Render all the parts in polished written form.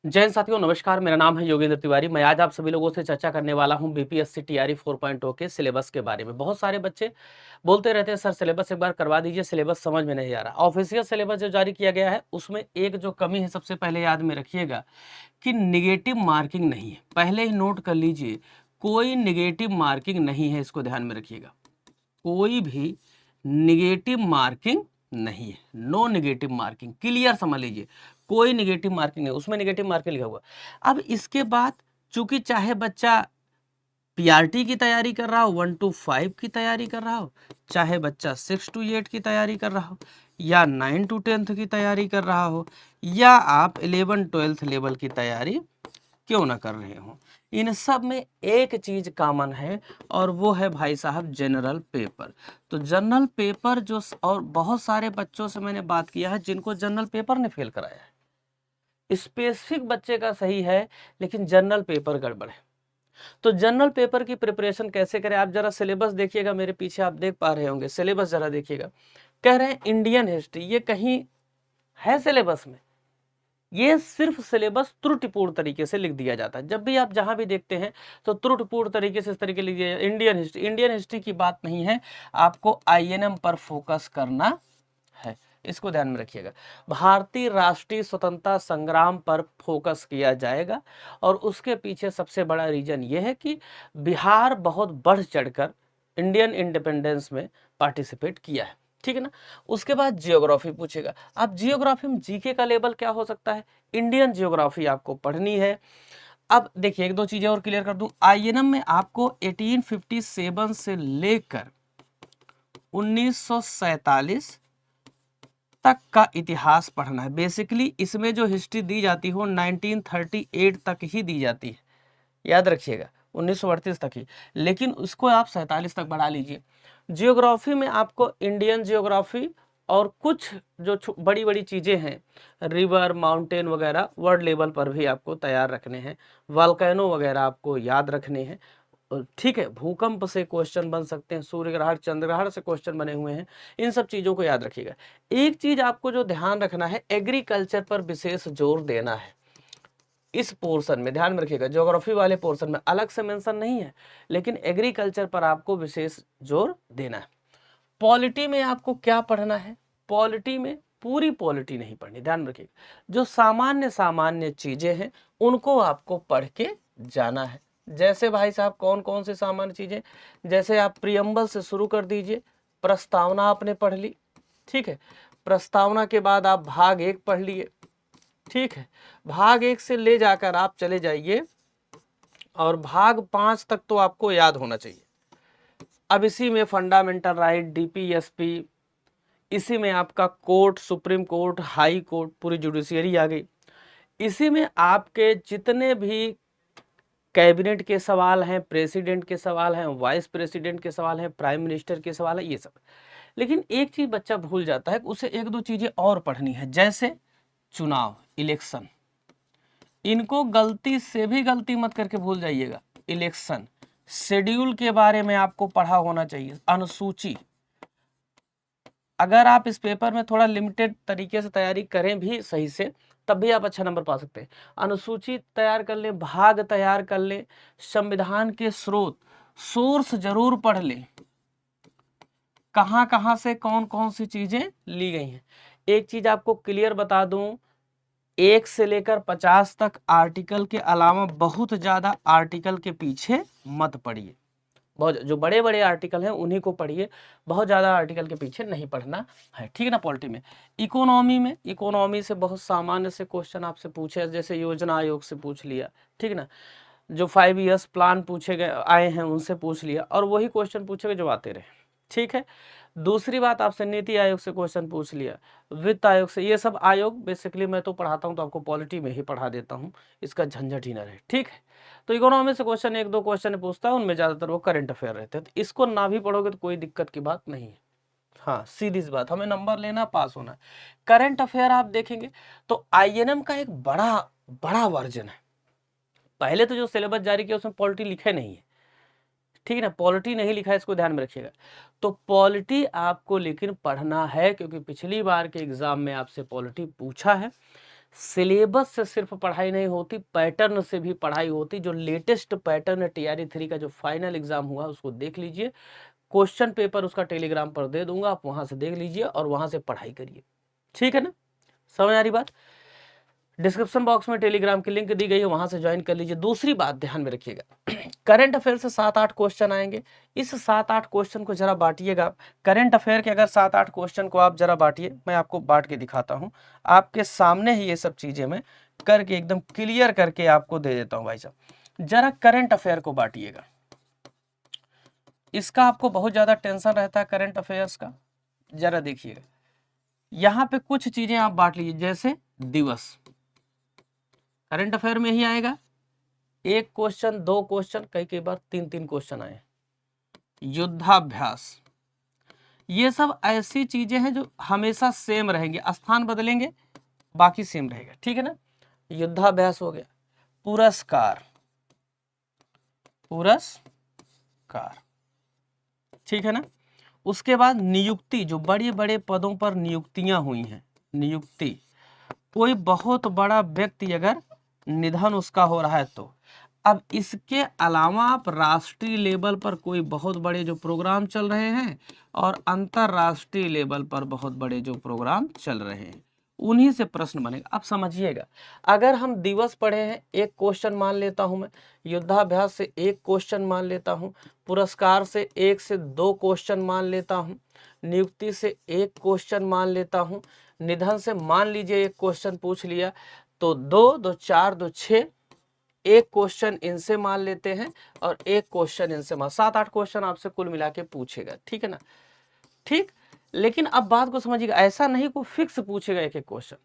जय हिंद साथियों, नमस्कार। मेरा नाम है योगेंद्र तिवारी। मैं आज आप सभी लोगों से चर्चा करने वाला हूं बीपीएससी टीआरई 4.0 के सिलेबस के बारे में। बहुत सारे बच्चे बोलते रहते हैं सर सिलेबस एक बार करवा दीजिए, सिलेबस समझ में नहीं आ रहा। ऑफिशियल सिलेबस जो जारी किया गया है उसमें एक जो कमी है सबसे पहले याद में रखिएगा कि निगेटिव मार्किंग नहीं है। पहले ही नोट कर लीजिए, कोई निगेटिव मार्किंग नहीं है, इसको ध्यान में रखिएगा। कोई भी निगेटिव मार्किंग नहीं है, नो निगेटिव मार्किंग, क्लियर समझ लीजिए। कोई निगेटिव मार्किंग नहीं, उसमें निगेटिव मार्किंग लिखा हुआ। अब इसके बाद चूंकि चाहे बच्चा पीआरटी की तैयारी कर रहा हो, 1 to 5 की तैयारी कर रहा हो, चाहे बच्चा 6 to 8 की तैयारी कर रहा हो, या 9 to 10 की तैयारी कर रहा हो, या आप 11-12 लेवल की तैयारी क्यों ना कर रहे हो, इन सब में एक चीज कॉमन है और वो है भाई साहब जनरल पेपर। तो जनरल पेपर जो और बहुत सारे बच्चों से मैंने बात किया है जिनको जनरल पेपर ने फेल कराया है। स्पेसिफिक बच्चे का सही है लेकिन जनरल पेपर गड़बड़ है। तो जनरल पेपर की प्रिपरेशन कैसे करें, आप जरा सिलेबस देखिएगा। मेरे पीछे आप देख पा रहे होंगे, सिलेबस जरा देखिएगा। कह रहे हैं इंडियन हिस्ट्री, ये कहीं है सिलेबस में? ये सिर्फ सिलेबस त्रुटिपूर्ण तरीके से लिख दिया जाता है। जब भी आप जहां भी देखते हैं तो त्रुटिपूर्ण तरीके से इस तरीके लिख दिया जाता है। इंडियन हिस्ट्री की बात नहीं है, आपको आईएनएम पर फोकस करना है, इसको ध्यान में रखिएगा। भारतीय राष्ट्रीय स्वतंत्रता संग्राम पर फोकस किया जाएगा और उसके पीछे सबसे बड़ा रीजन यह है कि बिहार बहुत बढ़ चढ़कर इंडियन इंडिपेंडेंस में पार्टिसिपेट किया है, ठीक है ना। उसके बाद जियोग्राफी पूछेगा। अब जियोग्राफी में जीके का लेवल क्या हो सकता है, इंडियन जियोग्राफी आपको पढ़नी है। अब देखिए एक दो चीजें और क्लियर कर दूं, आईएनएम में आपको 1857 से लेकर 1947 तक का इतिहास पढ़ना है। बेसिकली इसमें जो हिस्ट्री दी जाती हो 1938 तक ही दी जाती है, याद रखिएगा, 1938 तक ही, लेकिन उसको आप 47 तक बढ़ा लीजिए। जियोग्राफी में आपको इंडियन जियोग्राफी और कुछ जो बड़ी बड़ी चीजें हैं, रिवर माउंटेन वगैरह, वर्ल्ड लेवल पर भी आपको तैयार रखने हैं। वॉल्केनो वगैरह आपको याद रखने हैं, ठीक है। भूकंप से क्वेश्चन बन सकते हैं, सूर्य ग्रहण चंद्र ग्रहण से क्वेश्चन बने हुए हैं, इन सब चीजों को याद रखिएगा। एक चीज आपको जो ध्यान रखना है, एग्रीकल्चर पर विशेष जोर देना है। इस पोर्शन में ध्यान में रखिएगा, ज्योग्राफी वाले पोर्शन में अलग से मेंशन नहीं है, लेकिन एग्रीकल्चर पर आपको विशेष जोर देना है। पॉलिटी में आपको क्या पढ़ना है, पॉलिटी में पूरी पॉलिटी नहीं पढ़नी, ध्यान रखिएगा। जो सामान्य सामान्य चीजें हैं उनको आपको पढ़ के जाना है। जैसे भाई साहब कौन कौन से सामान्य चीजें, जैसे आप प्रियम्बल से शुरू कर दीजिए, प्रस्तावना आपने पढ़ ली, ठीक है। प्रस्तावना के बाद आप भाग 1 पढ़ लिए, ठीक है। भाग 1 से ले जाकर आप चले जाइए और भाग 5 तक तो आपको याद होना चाहिए। अब इसी में फंडामेंटल राइट, डीपीएसपी, इसी में आपका court, supreme court, high court, पूरी जुडिशियरी आ गई। इसी में आपके जितने भी कैबिनेट के सवाल हैं, प्रेसिडेंट के सवाल हैं, वाइस प्रेसिडेंट के सवाल हैं, प्राइम मिनिस्टर के सवाल है, ये सब। लेकिन एक चीज बच्चा भूल जाता है, उसे एक दो चीजें और पढ़नी है, जैसे चुनाव, इलेक्शन। इनको गलती से भी गलती मत करके भूल जाइएगा। इलेक्शन शेड्यूल के बारे में आपको पढ़ा होना चाहिए। अनुसूची, अगर आप इस पेपर में थोड़ा लिमिटेड तरीके से तैयारी करें भी सही से, तब भी आप अच्छा नंबर पा सकते हैं। अनुसूची तैयार कर लें, भाग तैयार कर लें, संविधान के स्रोत, सोर्स जरूर पढ़ लें, कहां कहां से कौन कौन सी चीजें ली गई हैं। एक चीज आपको क्लियर बता दूं, 1 से लेकर 50 तक आर्टिकल के अलावा बहुत ज्यादा आर्टिकल के पीछे मत पढ़िए। बहुत जो बड़े बड़े आर्टिकल हैं उन्हीं को पढ़िए, बहुत ज्यादा आर्टिकल के पीछे नहीं पढ़ना है, ठीक है ना। पॉलिटी में, इकोनॉमी में, इकोनॉमी से बहुत सामान्य से क्वेश्चन आपसे पूछे, जैसे योजना आयोग से पूछ लिया, ठीक है ना। जो 5 ईयर्स प्लान पूछे गए आए हैं उनसे पूछ लिया, और वही क्वेश्चन पूछेगा जो आते रहे, ठीक है। दूसरी बात, आपसे नीति आयोग से क्वेश्चन पूछ लिया, वित्त आयोग से, ये सब आयोग बेसिकली मैं तो पढ़ाता हूँ तो आपको पॉलिटी में ही पढ़ा देता हूँ, इसका झंझट ही ना रहे, ठीक है। तो इकोनॉमी से क्वेश्चन एक दो क्वेश्चन पूछता है, उनमें ज्यादातर वो करंट अफेयर रहते हैं, तो इसको ना भी पढ़ोगे तो कोई दिक्कत की बात नहीं है। हाँ, सीधी सी बात, हमें नंबर लेना, पास होना है। करंट अफेयर आप देखेंगे तो आईएनएम का एक बड़ा बड़ा वर्जन है। पहले तो जो सिलेबस जारी किया उसमें पॉलिटी लिखे नहीं है, ठीक है ना, पॉलिटी नहीं लिखा है, इसको ध्यान में रखिएगा। तो पॉलिटी आपको लेकिन पढ़ना है, क्योंकि पिछली बार के एग्जाम में आपसे पॉलिटी पूछा है। सिलेबस से सिर्फ पढ़ाई नहीं होती, पैटर्न से भी पढ़ाई होती। जो लेटेस्ट पैटर्न है टीआरई 3 का जो फाइनल एग्जाम हुआ उसको देख लीजिए, क्वेश्चन पेपर उसका टेलीग्राम पर दे दूंगा, आप वहां से देख लीजिए और वहां से पढ़ाई करिए। ठीक है ना, समझ आ रही बात? डिस्क्रिप्शन बॉक्स में टेलीग्राम की लिंक दी गई है, वहां से ज्वाइन कर लीजिए। दूसरी बात ध्यान में रखिएगा, करंट अफेयर से 7-8 क्वेश्चन आएंगे। इस 7-8 क्वेश्चन को जरा बांटिएगा। करंट अफेयर के अगर 7-8 क्वेश्चन को आप जरा बांटिए, मैं आपको बांट के दिखाता हूं, आपके सामने ही ये सब चीजें मैं करके एकदम क्लियर करके आपको दे देता हूं। भाई साहब जरा करंट अफेयर को बांटिएगा, इसका आपको बहुत ज्यादा टेंशन रहता है करंट अफेयर्स का। जरा देखिएगा, यहाँ पे कुछ चीजें आप बांट लीजिए, जैसे दिवस करंट अफेयर में ही आएगा, 1 क्वेश्चन 2 क्वेश्चन, कई बार 3-3 क्वेश्चन आए। युद्धाभ्यास, ये सब ऐसी चीजें हैं जो हमेशा सेम रहेंगे, स्थान बदलेंगे बाकी सेम रहेगा। ठीक है ना, युद्धाभ्यास हो गया। पुरस्कार, पुरस्कार, ठीक है ना। उसके बाद नियुक्ति, जो बड़े बड़े पदों पर नियुक्तियां हुई हैं, नियुक्ति, कोई बहुत बड़ा व्यक्ति अगर निधन उसका हो रहा है तो। अब इसके अलावा आप राष्ट्रीय लेवल पर कोई बहुत बड़े जो प्रोग्राम चल रहे हैं और अंतरराष्ट्रीय लेवल पर बहुत बड़े जो प्रोग्राम चल रहे हैं, उन्हीं से प्रश्न बनेगा। अब समझिएगा, अगर हम दिवस पढ़े हैं 1 क्वेश्चन मान लेता हूं मैं, युद्धाभ्यास से 1 क्वेश्चन मान लेता हूं, पुरस्कार से 1 से 2 क्वेश्चन मान लेता हूं, नियुक्ति से 1 क्वेश्चन मान लेता हूं, निधन से मान लीजिए 1 क्वेश्चन पूछ लिया, तो 2 2 4 2 6, 1 क्वेश्चन इनसे मान लेते हैं और 1 क्वेश्चन इनसे मान, 7-8 क्वेश्चन आपसे कुल मिला के पूछेगा। ठीक है ना, ठीक। लेकिन अब बात को समझिएगा, ऐसा नहीं को फिक्स पूछेगा 1-1 क्वेश्चन,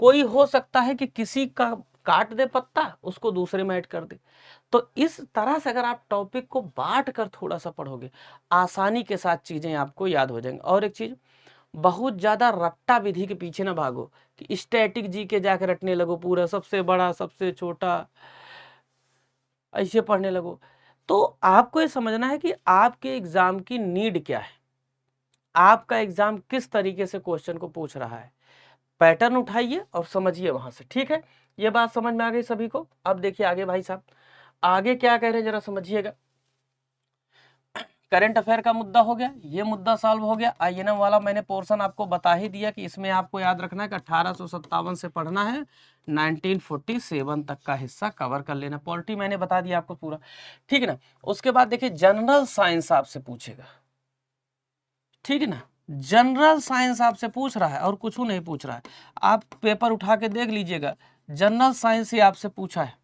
कोई हो सकता है कि किसी का काट दे पत्ता, उसको दूसरे में ऐड कर दे। तो इस तरह से अगर आप टॉपिक को बांट कर थोड़ा सा पढ़ोगे, आसानी के साथ चीजें आपको याद हो जाएंगी। और एक चीज, बहुत ज्यादा रट्टा विधि के पीछे ना भागो कि स्टैटिक जी के जाकर रटने लगो, पूरा सबसे बड़ा सबसे छोटा ऐसे पढ़ने लगो। तो आपको ये समझना है कि आपके एग्जाम की नीड क्या है, आपका एग्जाम किस तरीके से क्वेश्चन को पूछ रहा है, पैटर्न उठाइए और समझिए वहां से। ठीक है, ये बात समझ में आ गई सभी को? अब देखिए आगे भाई साहब, आगे क्या कह रहे हैं जरा समझिएगा। करंट अफेयर का मुद्दा हो गया, ये मुद्दा सॉल्व हो गया। आईएनएम वाला मैंने पोर्शन आपको बता ही दिया कि इसमें आपको याद रखना है कि 1857 से पढ़ना है, 1947 तक का हिस्सा कवर कर लेना। पॉलिटी मैंने बता दिया आपको पूरा, ठीक है ना। उसके बाद देखिए जनरल साइंस आपसे पूछेगा, ठीक है ना, जनरल साइंस आपसे पूछ रहा है और कुछ नहीं पूछ रहा है। आप पेपर उठा के देख लीजिएगा, जनरल साइंस ही आपसे पूछा है,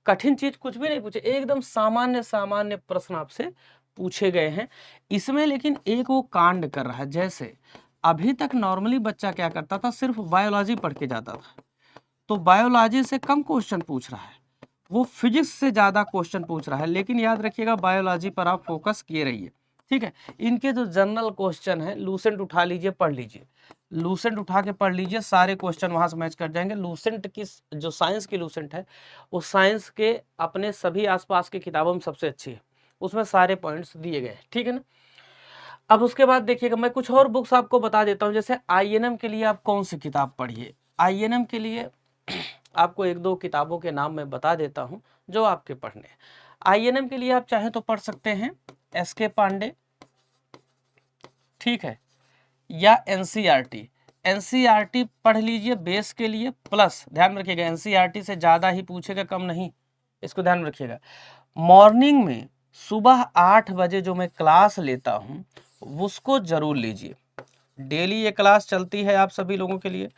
कठिन चीज कुछ भी नहीं पूछे, एकदम सामान्य सामान्य प्रश्न आपसे पूछे गए हैं इसमें। लेकिन एक वो कांड कर रहा है, जैसे अभी तक नॉर्मली बच्चा क्या करता था, सिर्फ बायोलॉजी पढ़ के जाता था, तो बायोलॉजी से कम क्वेश्चन पूछ रहा है, वो फिजिक्स से ज्यादा क्वेश्चन पूछ रहा है। लेकिन याद रखिएगा बायोलॉजी पर आप फोकस किए रहिए, ठीक है। इनके जो जनरल क्वेश्चन है, लूसेंट उठा लीजिए पढ़ लीजिए, लूसेंट उठा के पढ़ लीजिए, सारे क्वेश्चन वहां से मैच कर जाएंगे। लूसेंट की जो साइंस की लूसेंट है, वो साइंस के अपने सभी आसपास की किताबों में सबसे अच्छी है, उसमें सारे पॉइंट्स दिए गए, ठीक है ना। अब उसके बाद देखिएगा, मैं कुछ और बुक्स आपको बता देता हूँ। जैसे आईएनएम के लिए आप कौन सी किताब पढ़िए, आईएनएम के लिए आपको 1-2 किताबों के नाम मैं बता देता हूँ जो आपके पढ़ने हैं। आईएनएम के लिए आप चाहें तो पढ़ सकते हैं एसके पांडे, ठीक है, या एनसीईआरटी। एनसीईआरटी पढ़ लीजिए बेस के लिए, प्लस ध्यान रखिएगा एनसीईआरटी से ज्यादा ही पूछेगा, कम नहीं, इसको ध्यान रखिएगा। मॉर्निंग में सुबह 8 बजे जो मैं क्लास लेता हूं उसको जरूर लीजिए, डेली ये क्लास चलती है आप सभी लोगों के लिए,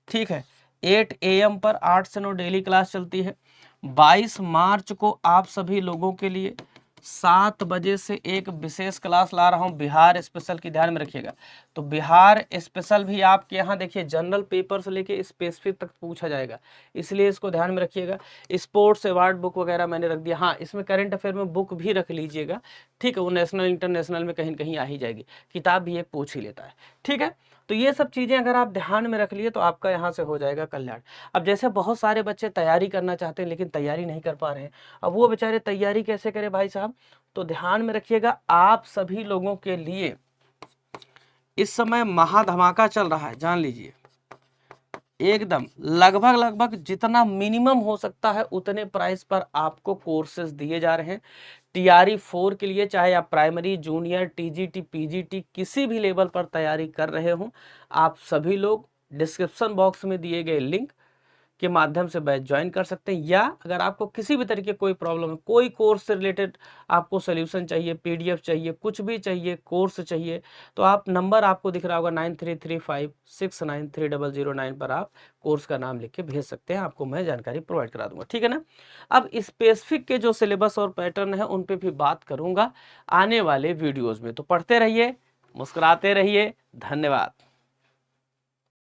ठीक है। 8 AM पर 8 से 9 डेली क्लास चलती है। 22 मार्च को आप सभी लोगों के लिए 7 बजे से एक विशेष क्लास ला रहा हूं, बिहार स्पेशल की, ध्यान में रखिएगा। तो बिहार स्पेशल भी आपके यहाँ देखिए जनरल पेपर से लेके स्पेसिफिक तक पूछा जाएगा, इसलिए इसको ध्यान में रखिएगा। स्पोर्ट्स अवार्ड बुक वगैरह मैंने रख दिया, हाँ इसमें करंट अफेयर में बुक भी रख लीजिएगा, ठीक है, वो नेशनल इंटरनेशनल में कहीं कहीं आ ही जाएगी, किताब भी एक पूछ ही लेता है, ठीक है। तो ये सब चीजें अगर आप ध्यान में रख लिए तो आपका यहाँ से हो जाएगा कल्याण। अब जैसे बहुत सारे बच्चे तैयारी करना चाहते हैं लेकिन तैयारी नहीं कर पा रहे हैं, अब वो बेचारे तैयारी कैसे करें भाई साहब, तो ध्यान में रखिएगा आप सभी लोगों के लिए इस समय महाधमाका चल रहा है, जान लीजिए एकदम लगभग लगभग जितना मिनिमम हो सकता है उतने प्राइस पर आपको कोर्सेज दिए जा रहे हैं। टीआरई 4 के लिए चाहे आप प्राइमरी, जूनियर, टीजीटी, पीजीटी किसी भी लेवल पर तैयारी कर रहे हो, आप सभी लोग डिस्क्रिप्शन बॉक्स में दिए गए लिंक के माध्यम से बैच ज्वाइन कर सकते हैं। या अगर आपको किसी भी तरीके कोई प्रॉब्लम है, कोई कोर्स से रिलेटेड आपको सोल्यूशन चाहिए, पीडीएफ चाहिए, कुछ भी चाहिए, कोर्स चाहिए, तो आप नंबर आपको दिख रहा होगा 9335693009 पर आप कोर्स का नाम लिख के भेज सकते हैं, आपको मैं जानकारी प्रोवाइड करा दूंगा, ठीक है ना। अब स्पेसिफिक के जो सिलेबस और पैटर्न है उन पे भी बात करूंगा आने वाले वीडियोज में, तो पढ़ते रहिए, मुस्कुराते रहिए। धन्यवाद।